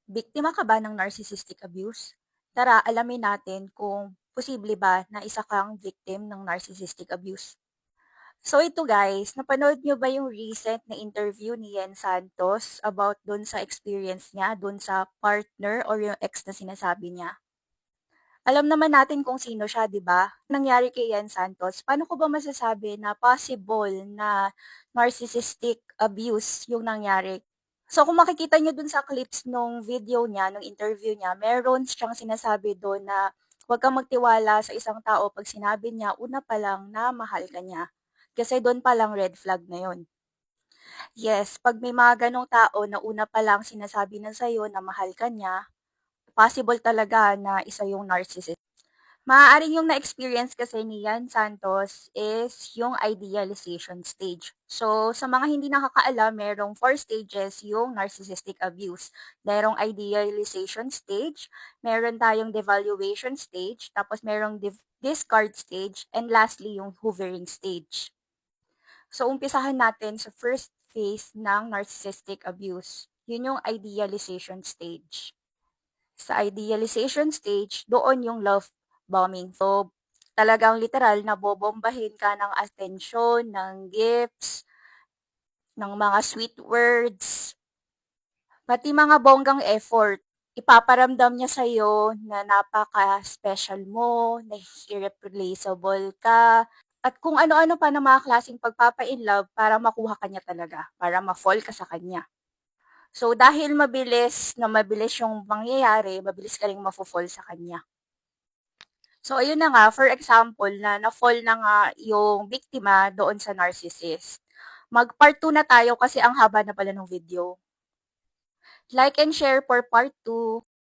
Biktima ka ba ng narcissistic abuse? Tara, alamin natin kung posible ba na isa kang victim ng narcissistic abuse. So ito guys, napanood nyo ba yung recent na interview ni Yen Santos about dun sa experience niya, dun sa partner or yung ex na sinasabi niya? Alam naman natin kung sino siya, di ba? Nangyari kay Yen Santos, paano ko ba masasabi na possible na narcissistic abuse yung nangyari? So kung makikita niyo dun sa clips nung video niya, nung interview niya, meron siyang sinasabi dun na huwag kang magtiwala sa isang tao pag sinabi niya una pa lang na mahal ka niya. Kasi dun pa lang red flag na yun. Yes, pag may mga ganong tao na una pa lang sinasabi na sa'yo na mahal ka niya, possible talaga na isa yung narcissist. Maaaring yung na-experience kasi ni Yan Santos is yung idealization stage. So, sa mga hindi nakakaalam, merong 4 stages yung narcissistic abuse. Merong idealization stage, meron tayong devaluation stage, tapos merong discard stage, and lastly, yung hovering stage. So, umpisahan natin sa first phase ng narcissistic abuse. Yun yung idealization stage. Sa idealization stage, doon yung love bombing. So, talagang literal na bobombahin ka ng atensyon, ng gifts, ng mga sweet words, pati mga bonggang effort. Ipaparamdam niya sa'yo na napaka-special mo, na irreplaceable ka, at kung ano-ano pa ng mga klaseng pagpapa-inlove para makuha ka niya talaga, para ma-fall ka sa kanya. So, dahil mabilis yung mangyayari, mabilis ka rin mafo-fall sa kanya. So, ayun na nga, for example, na na-fall na nga yung biktima doon sa narcissist. Mag-part 2 na tayo kasi ang haba na pala ng video. Like and share for part 2.